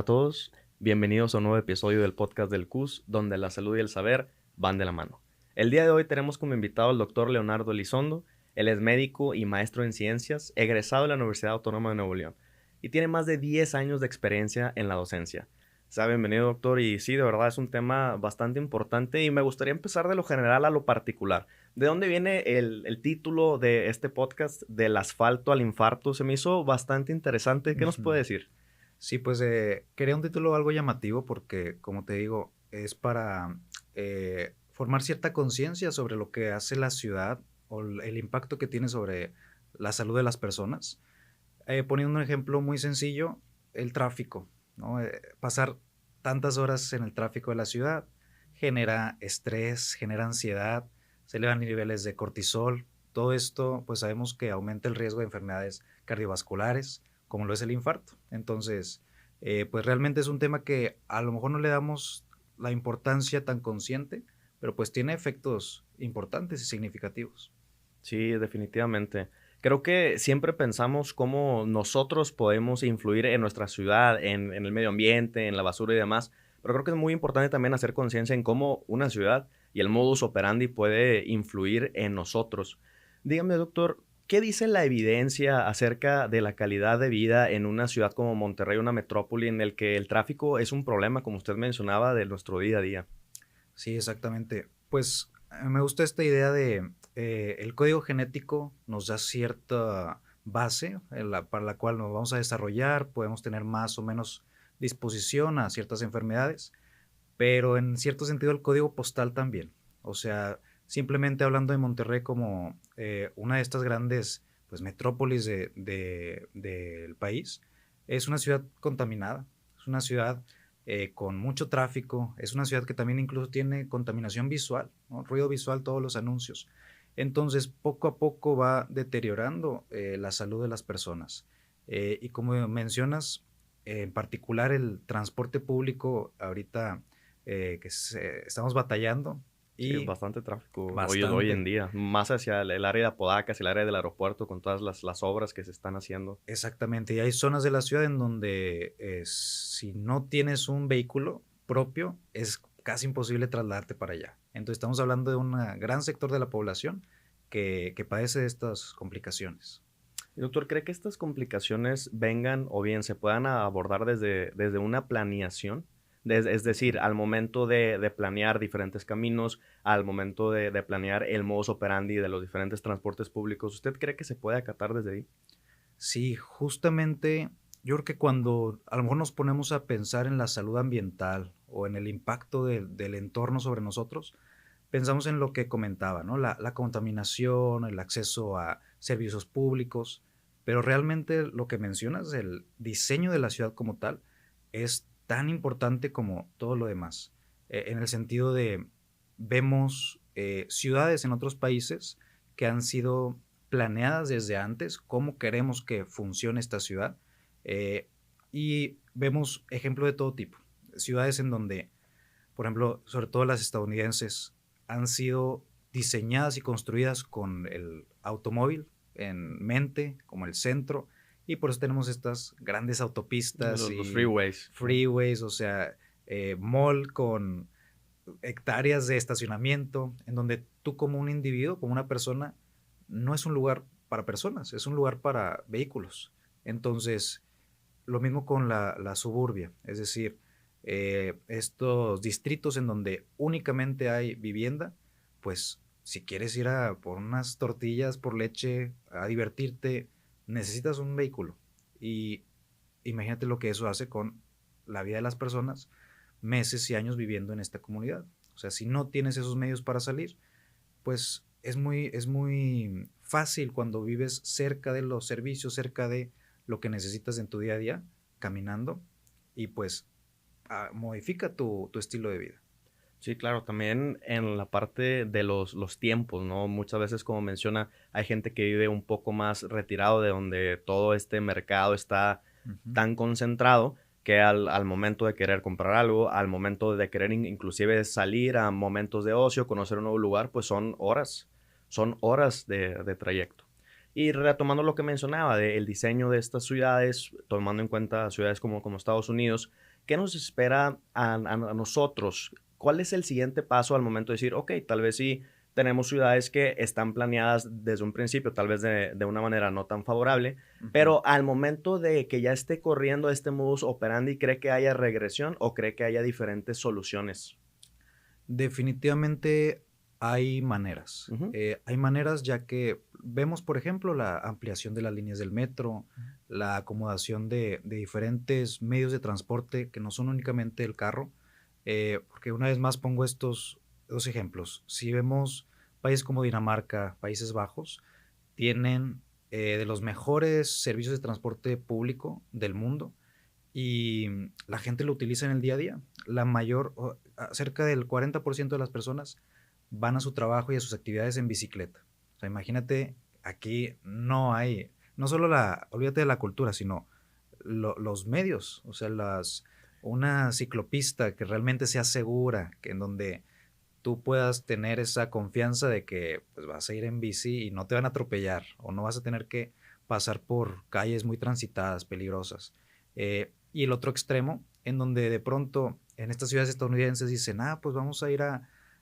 todos, bienvenidos a un nuevo episodio del podcast del CUS, donde la salud y el saber van de la mano. El día de hoy tenemos como invitado al doctor Leonardo Elizondo. Él es médico y maestro en ciencias, egresado de la Universidad Autónoma de Nuevo León y tiene más de 10 años de experiencia en la docencia. Sea bienvenido, doctor, y sí, de verdad es un tema bastante importante y me gustaría empezar de lo general a lo particular. ¿De dónde viene el título de este podcast, del asfalto al infarto? Se me hizo bastante interesante. ¿Qué nos puede Ujú. decir? Sí, pues quería un título algo llamativo porque, como te digo, es para formar cierta conciencia sobre lo que hace la ciudad o el impacto que tiene sobre la salud de las personas. Poniendo un ejemplo muy sencillo, el tráfico, ¿no? Pasar tantas horas en el tráfico de la ciudad genera estrés, genera ansiedad, se elevan niveles de cortisol. Todo esto, pues sabemos que aumenta el riesgo de enfermedades cardiovasculares, como lo es el infarto. Entonces, pues realmente es un tema que a lo mejor no le damos la importancia tan consciente, pero pues tiene efectos importantes y significativos. Sí, definitivamente. Creo que siempre pensamos cómo nosotros podemos influir en nuestra ciudad, en el medio ambiente, en la basura y demás, pero creo que es muy importante también hacer conciencia en cómo una ciudad y el modus operandi puede influir en nosotros. Dígame, doctor, ¿qué dice la evidencia acerca de la calidad de vida en una ciudad como Monterrey, una metrópoli en el que el tráfico es un problema, como usted mencionaba, de nuestro día a día? Sí, exactamente. Pues me gusta esta idea de el código genético nos da cierta base para la cual nos vamos a desarrollar, podemos tener más o menos disposición a ciertas enfermedades, pero en cierto sentido el código postal también. O sea, simplemente hablando de Monterrey como una de estas grandes pues, metrópolis del país, es una ciudad contaminada, es una ciudad con mucho tráfico, es una ciudad que también incluso tiene contaminación visual, ¿no? Ruido visual, todos los anuncios. Entonces, poco a poco va deteriorando la salud de las personas. Y como mencionas, en particular el transporte público ahorita estamos batallando Sí, es y bastante tráfico hoy en bastante. día, más hacia el área de Apodaca, el área del aeropuerto, con todas las obras que se están haciendo. Exactamente, y hay zonas de la ciudad en donde si no tienes un vehículo propio, es casi imposible trasladarte para allá. Entonces estamos hablando de un gran sector de la población que padece de estas complicaciones. Y doctor, ¿cree que estas complicaciones vengan o bien se puedan abordar desde una planeación? Es decir, al momento de planear diferentes caminos, al momento de planear el modus operandi de los diferentes transportes públicos, ¿usted cree que se puede acatar desde ahí? Sí, justamente yo creo que cuando a lo mejor nos ponemos a pensar en la salud ambiental o en el impacto del entorno sobre nosotros, pensamos en lo que comentaba, ¿no? La contaminación, el acceso a servicios públicos, pero realmente lo que mencionas, el diseño de la ciudad como tal, es tan importante como todo lo demás. En el sentido de, vemos ciudades en otros países que han sido planeadas desde antes, cómo queremos que funcione esta ciudad, eh, y vemos ejemplos de todo tipo. Ciudades en donde, por ejemplo, sobre todo las estadounidenses, han sido diseñadas y construidas con el automóvil en mente, como el centro, y por eso tenemos estas grandes autopistas Los y freeways, ¿no? freeways, o sea, mall con hectáreas de estacionamiento, en donde tú como un individuo, como una persona, no es un lugar para personas, es un lugar para vehículos. Entonces, lo mismo con la suburbia, es decir, estos distritos en donde únicamente hay vivienda, pues si quieres ir a por unas tortillas, por leche, a divertirte, necesitas un vehículo. Y imagínate lo que eso hace con la vida de las personas, meses y años viviendo en esta comunidad. O sea, si no tienes esos medios para salir, pues es muy fácil cuando vives cerca de los servicios, cerca de lo que necesitas en tu día a día, caminando, y pues modifica tu estilo de vida. Sí, claro, también en la parte de los tiempos, ¿no? Muchas veces, como menciona, hay gente que vive un poco más retirado de donde todo este mercado está Ujú. tan concentrado que al momento de querer comprar algo, al momento de querer inclusive salir a momentos de ocio, conocer un nuevo lugar, pues son horas de trayecto. Y retomando lo que mencionaba del diseño de estas ciudades, tomando en cuenta ciudades como Estados Unidos, ¿qué nos espera a nosotros? ¿Cuál es el siguiente paso al momento de decir, ok, tal vez sí tenemos ciudades que están planeadas desde un principio, tal vez de una manera no tan favorable, Ujú. pero al momento de que ya esté corriendo este modus operandi, ¿cree que haya regresión o cree que haya diferentes soluciones? Definitivamente hay maneras. Ujú, Hay maneras ya que vemos, por ejemplo, la ampliación de las líneas del metro, la acomodación de diferentes medios de transporte que no son únicamente el carro, porque una vez más pongo estos dos ejemplos. Si vemos países como Dinamarca, Países Bajos, tienen de los mejores servicios de transporte público del mundo y la gente lo utiliza en el día a día. Cerca del 40% de las personas van a su trabajo y a sus actividades en bicicleta. O sea, imagínate, aquí no hay, no solo olvídate de la cultura, sino los medios, o sea, una ciclopista que realmente sea segura, que en donde tú puedas tener esa confianza de que pues, vas a ir en bici y no te van a atropellar o no vas a tener que pasar por calles muy transitadas, peligrosas. Y el otro extremo, en donde de pronto en estas ciudades estadounidenses dicen, pues vamos a ir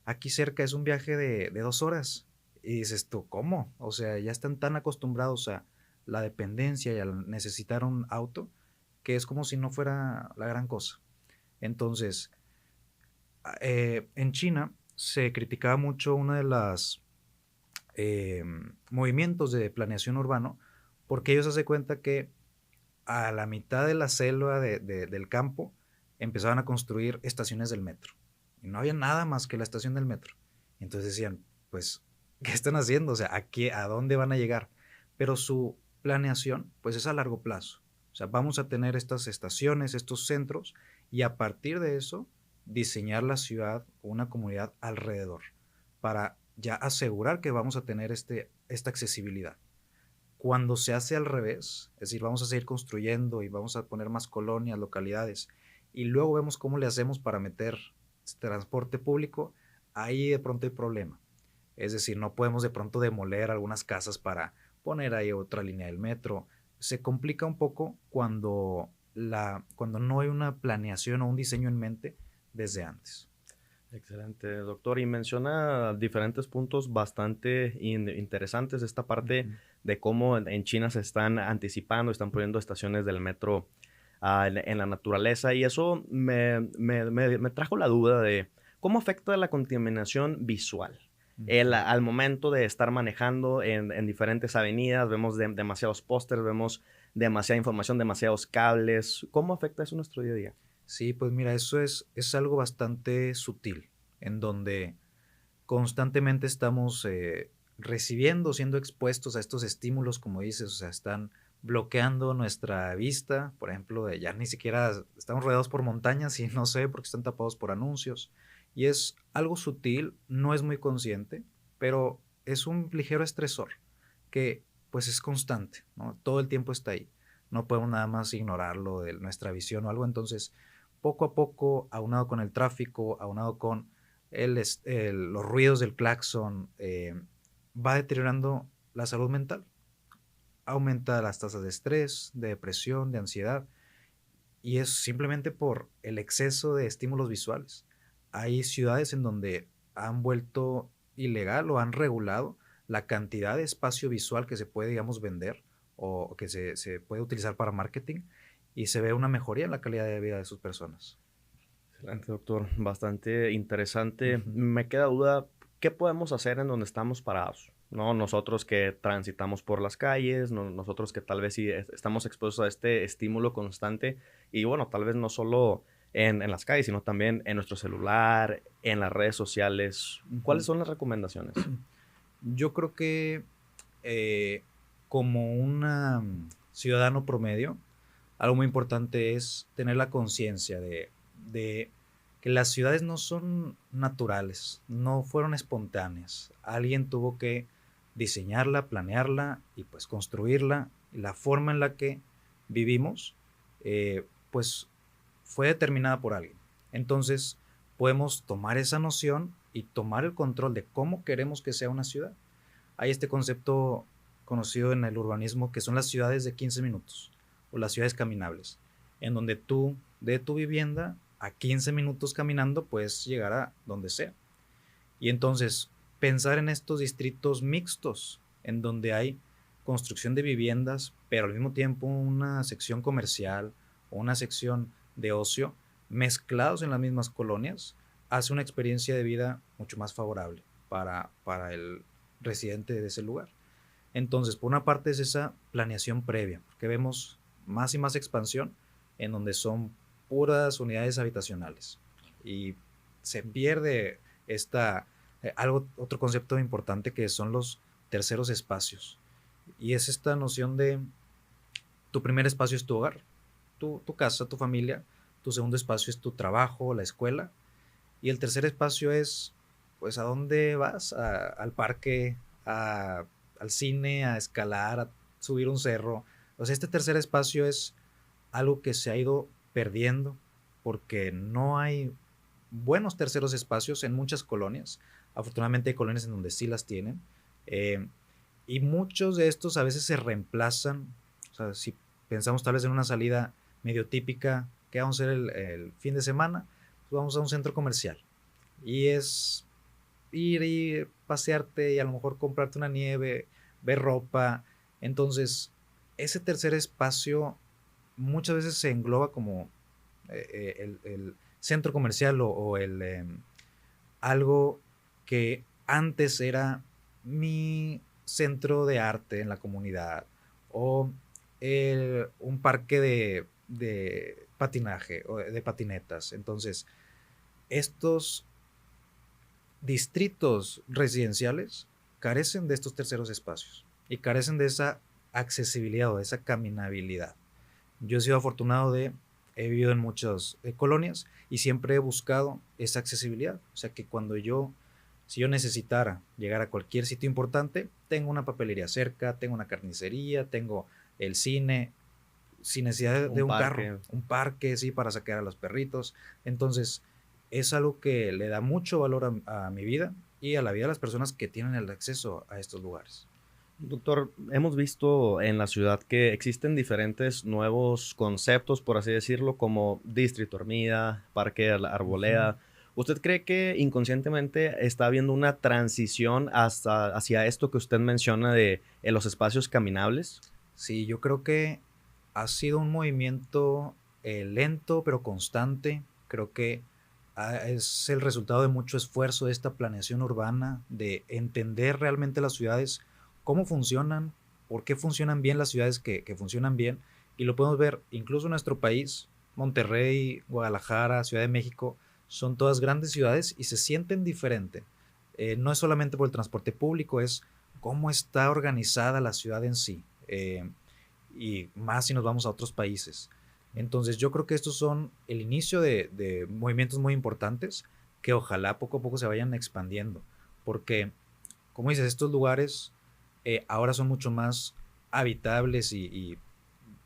aquí cerca, es un viaje de 2 horas. Y dices tú, ¿cómo? O sea, ya están tan acostumbrados a la dependencia y a necesitar un auto, que es como si no fuera la gran cosa. Entonces, en China se criticaba mucho uno de los movimientos de planeación urbano, porque ellos se cuenta que a la mitad de la selva del campo empezaban a construir estaciones del metro. Y no había nada más que la estación del metro. Entonces decían, pues, ¿qué están haciendo? O sea, ¿a dónde van a llegar? Pero su planeación, pues, es a largo plazo. O sea, vamos a tener estas estaciones, estos centros, y a partir de eso, diseñar la ciudad o una comunidad alrededor, para ya asegurar que vamos a tener esta accesibilidad. Cuando se hace al revés, es decir, vamos a seguir construyendo y vamos a poner más colonias, localidades, y luego vemos cómo le hacemos para meter transporte público, ahí de pronto hay problema. Es decir, no podemos de pronto demoler algunas casas para poner ahí otra línea del metro. Se complica un poco cuando no hay una planeación o un diseño en mente desde antes. excelente, doctor. Y menciona diferentes puntos bastante interesantes. Esta parte Ujú. de cómo en China se están anticipando, están poniendo estaciones del metro en la naturaleza. Y eso me trajo la duda de cómo afecta la contaminación visual. Ujú. Al momento de estar manejando en diferentes avenidas, vemos demasiados pósters, vemos demasiada información, demasiados cables. ¿Cómo afecta eso nuestro día a día? Sí, pues mira, eso es algo bastante sutil, en donde constantemente estamos recibiendo, siendo expuestos a estos estímulos, como dices, o sea, están bloqueando nuestra vista, por ejemplo, ya ni siquiera estamos rodeados por montañas y no sé porque están tapados por anuncios. Y es algo sutil, no es muy consciente, pero es un ligero estresor que pues es constante, ¿no? Todo el tiempo está ahí. No podemos nada más ignorarlo de nuestra visión o algo. Entonces, poco a poco, aunado con el tráfico, aunado con los ruidos del claxon, va deteriorando la salud mental. Aumenta las tasas de estrés, de depresión, de ansiedad, y es simplemente por el exceso de estímulos visuales. Hay ciudades en donde han vuelto ilegal o han regulado la cantidad de espacio visual que se puede, digamos, vender o que se puede utilizar para marketing, y se ve una mejoría en la calidad de vida de sus personas. Excelente, doctor. Bastante interesante. Ujú. Me queda duda, ¿qué podemos hacer en donde estamos parados? ¿No? Nosotros que transitamos por las calles, nosotros que tal vez sí estamos expuestos a este estímulo constante y bueno, tal vez no solo en las calles, sino también en nuestro celular, en las redes sociales. ¿Cuáles Ujú. son las recomendaciones? Yo creo que como un ciudadano promedio, algo muy importante es tener la conciencia de que las ciudades no son naturales, no fueron espontáneas. Alguien tuvo que diseñarla, planearla y pues construirla. Y la forma en la que vivimos, pues fue determinada por alguien. Entonces podemos tomar esa noción y tomar el control de cómo queremos que sea una ciudad. Hay este concepto conocido en el urbanismo que son las ciudades de 15 minutos o las ciudades caminables. en donde tú de tu vivienda a 15 minutos caminando puedes llegar a donde sea. Y entonces pensar en estos distritos mixtos, en donde hay construcción de viviendas, pero al mismo tiempo una sección comercial o una sección de ocio, mezclados en las mismas colonias, hace una experiencia de vida mucho más favorable para el residente de ese lugar. Entonces, por una parte es esa planeación previa, porque vemos más y más expansión en donde son puras unidades habitacionales y se pierde otro concepto importante que son los terceros espacios. Y es esta noción de tu primer espacio es tu hogar, tu casa, tu familia, tu segundo espacio es tu trabajo, la escuela, y el tercer espacio es, pues, ¿a dónde vas? Al parque, al cine, a escalar, a subir un cerro. O sea, este tercer espacio es algo que se ha ido perdiendo porque no hay buenos terceros espacios en muchas colonias. Afortunadamente hay colonias en donde sí las tienen. eh, y muchos de estos a veces se reemplazan. O sea, si pensamos tal vez en una salida medio típica, ¿qué vamos a hacer el fin de semana? Pues vamos a un centro comercial. Y es ir y pasearte y a lo mejor comprarte una nieve, ver ropa. Entonces, ese tercer espacio muchas veces se engloba como el centro comercial o algo que antes era mi centro de arte en la comunidad o un parque de patinaje o de patinetas. Entonces, estos distritos residenciales carecen de estos terceros espacios y carecen de esa accesibilidad o de esa caminabilidad. Yo he sido afortunado he vivido en muchas colonias y siempre he buscado esa accesibilidad. O sea que si yo necesitara llegar a cualquier sitio importante, tengo una papelería cerca, tengo una carnicería, tengo el cine, sin necesidad de Un un carro, parque. un parque, sí, para sacar a los perritos. Entonces, es algo que le da mucho valor a mi vida y a la vida de las personas que tienen el acceso a estos lugares. Doctor, hemos visto en la ciudad que existen diferentes nuevos conceptos, por así decirlo, como Distrito Hormida, Parque de la Ujú. Arboleda. ¿Usted cree que inconscientemente está habiendo una transición hacia esto que usted menciona de los espacios caminables? Sí, yo creo que ha sido un movimiento lento pero constante. Creo que es el resultado de mucho esfuerzo de esta planeación urbana, de entender realmente las ciudades, cómo funcionan, por qué funcionan bien las ciudades que funcionan bien. Y lo podemos ver incluso en nuestro país, Monterrey, Guadalajara, Ciudad de México, son todas grandes ciudades y se sienten diferente. No es solamente por el transporte público, es cómo está organizada la ciudad en sí. Y más si nos vamos a otros países. Entonces yo creo que estos son el inicio de movimientos muy importantes que ojalá poco a poco se vayan expandiendo. Porque, como dices, estos lugares ahora son mucho más habitables y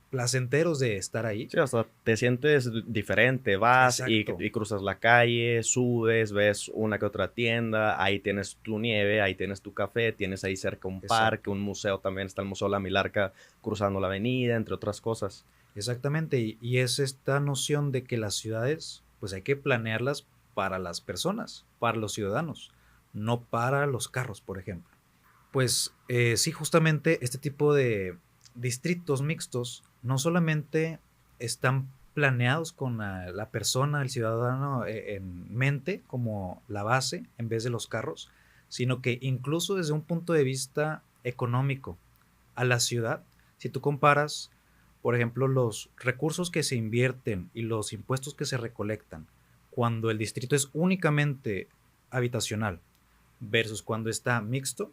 placenteros de estar ahí. Sí, hasta te sientes diferente, vas Exacto, y cruzas la calle, subes, ves una que otra tienda, ahí tienes tu nieve, ahí tienes tu café, tienes ahí cerca un parque, exacto. un museo también, está el Museo La Milarca cruzando la avenida, entre otras cosas. Exactamente, y es esta noción de que las ciudades, pues hay que planearlas para las personas, para los ciudadanos, no para los carros, por ejemplo. Pues sí, justamente este tipo de distritos mixtos no solamente están planeados con la persona, el ciudadano en mente como la base en vez de los carros, sino que incluso desde un punto de vista económico a la ciudad, si tú comparas, por ejemplo, los recursos que se invierten y los impuestos que se recolectan cuando el distrito es únicamente habitacional versus cuando está mixto,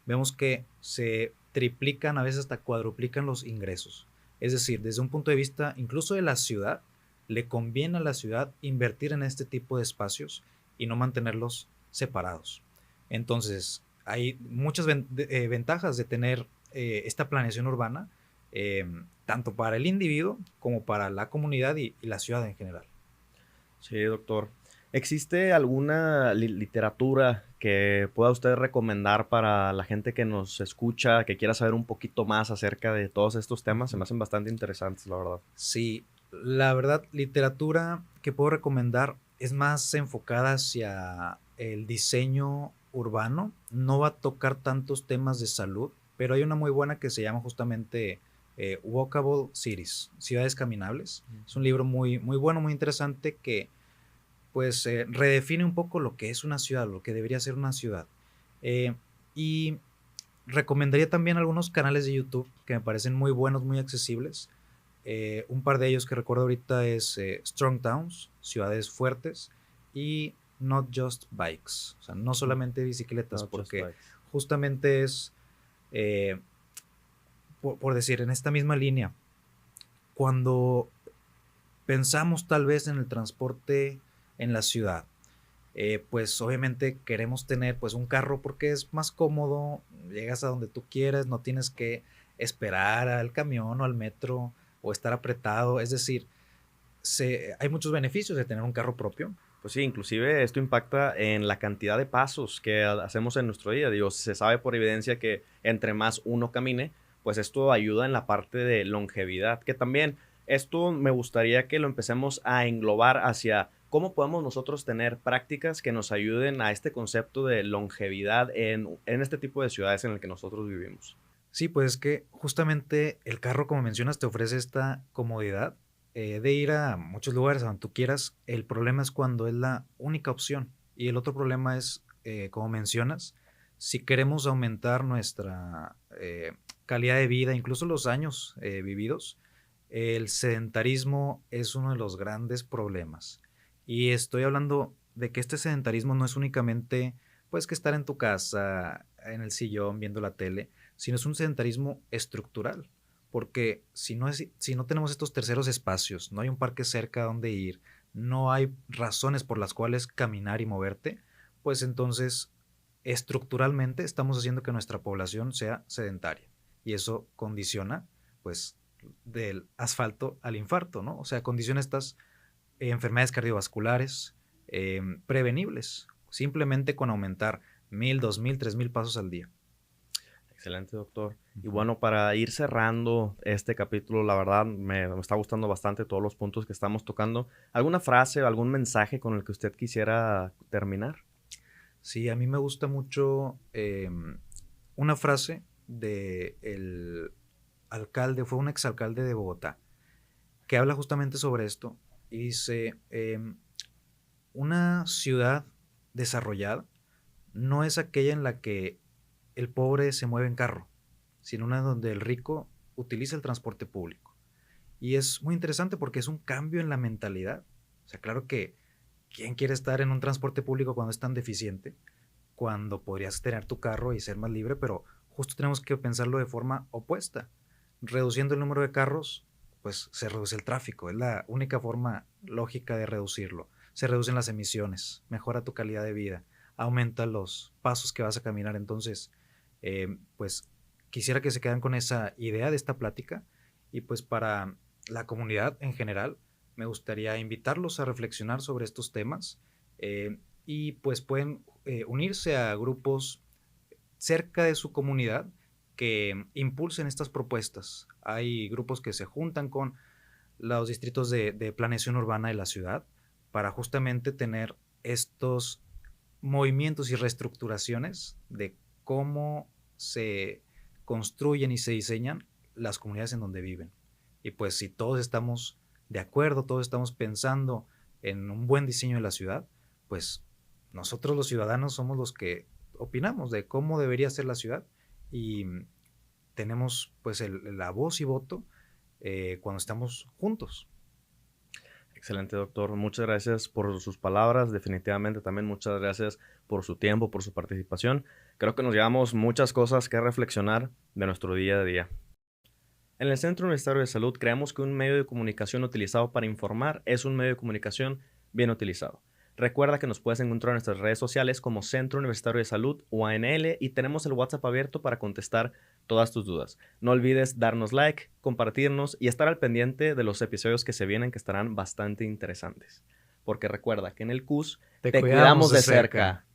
vemos que se triplican, a veces hasta cuadruplican los ingresos. Es decir, desde un punto de vista incluso de la ciudad, le conviene a la ciudad invertir en este tipo de espacios y no mantenerlos separados. Entonces, hay muchas ventajas de tener esta planeación urbana, eh, tanto para el individuo como para la comunidad y la ciudad en general. Sí, doctor. ¿Existe alguna literatura que pueda usted recomendar para la gente que nos escucha, que quiera saber un poquito más acerca de todos estos temas? Se me Ujú. hacen bastante interesantes, la verdad. Sí, la verdad, literatura que puedo recomendar es más enfocada hacia el diseño urbano. No va a tocar tantos temas de salud, pero hay una muy buena que se llama justamente Walkable Cities, Ciudades Caminables. Es un libro muy, muy bueno, muy interesante que pues redefine un poco lo que es una ciudad, lo que debería ser una ciudad. Eh, y recomendaría también algunos canales de YouTube que me parecen muy buenos, muy accesibles. Un par de ellos que recuerdo ahorita es Strong Towns, Ciudades Fuertes, y Not Just Bikes, o sea, no solamente bicicletas, No, Just porque Bikes. justamente es, eh, por decir, en esta misma línea, cuando pensamos tal vez en el transporte en la ciudad, pues obviamente queremos tener pues un carro porque es más cómodo, llegas a donde tú quieras, no tienes que esperar al camión o al metro o estar apretado, es decir, hay muchos beneficios de tener un carro propio. Pues sí, inclusive esto impacta en la cantidad de pasos que hacemos en nuestro día. Digo, se sabe por evidencia que entre más uno camine, pues esto ayuda en la parte de longevidad, que también esto me gustaría que lo empecemos a englobar hacia cómo podemos nosotros tener prácticas que nos ayuden a este concepto de longevidad en este tipo de ciudades en el que nosotros vivimos. Sí, pues que justamente el carro, como mencionas, te ofrece esta comodidad de ir a muchos lugares a donde tú quieras. El problema es cuando es la única opción. Y el otro problema es, como mencionas, si queremos aumentar nuestra calidad de vida, incluso los años vividos, el sedentarismo es uno de los grandes problemas. Y estoy hablando de que este sedentarismo no es únicamente, pues, que estar en tu casa, en el sillón, viendo la tele, sino es un sedentarismo estructural, porque si no tenemos estos terceros espacios, no hay un parque cerca donde ir, no hay razones por las cuales caminar y moverte, pues entonces estructuralmente estamos haciendo que nuestra población sea sedentaria y eso condiciona pues del asfalto al infarto, ¿no? O sea, condiciona estas enfermedades cardiovasculares prevenibles, simplemente con aumentar 1000, 2000, 3000 pasos al día. Excelente, doctor. Y Ujú. bueno, para ir cerrando este capítulo, la verdad me está gustando bastante todos los puntos que estamos tocando. ¿Alguna frase o algún mensaje con el que usted quisiera terminar? Sí, a mí me gusta mucho una frase de el alcalde, fue un exalcalde de Bogotá, que habla justamente sobre esto y dice, una ciudad desarrollada no es aquella en la que el pobre se mueve en carro, sino una donde el rico utiliza el transporte público. Y es muy interesante porque es un cambio en la mentalidad. O sea, claro que ¿quién quiere estar en un transporte público cuando es tan deficiente? Cuando podrías tener tu carro y ser más libre, pero justo tenemos que pensarlo de forma opuesta. Reduciendo el número de carros, pues se reduce el tráfico, es la única forma lógica de reducirlo. Se reducen las emisiones, mejora tu calidad de vida, aumenta los pasos que vas a caminar. Entonces, pues quisiera que se quedan con esa idea de esta plática y pues para la comunidad en general, me gustaría invitarlos a reflexionar sobre estos temas y pues pueden unirse a grupos cerca de su comunidad que impulsen estas propuestas. Hay grupos que se juntan con los distritos de planeación urbana de la ciudad para justamente tener estos movimientos y reestructuraciones de cómo se construyen y se diseñan las comunidades en donde viven. Y pues si todos estamos de acuerdo, todos estamos pensando en un buen diseño de la ciudad, pues nosotros los ciudadanos somos los que opinamos de cómo debería ser la ciudad y tenemos pues la voz y voto cuando estamos juntos. Excelente, doctor. Muchas gracias por sus palabras. Definitivamente también muchas gracias por su tiempo, por su participación. Creo que nos llevamos muchas cosas que reflexionar de nuestro día a día. En el Centro Universitario de Salud creemos que un medio de comunicación utilizado para informar es un medio de comunicación bien utilizado. Recuerda que nos puedes encontrar en nuestras redes sociales como Centro Universitario de Salud o ANL y tenemos el WhatsApp abierto para contestar todas tus dudas. No olvides darnos like, compartirnos y estar al pendiente de los episodios que se vienen que estarán bastante interesantes. porque recuerda que en el CUS te cuidamos de cerca.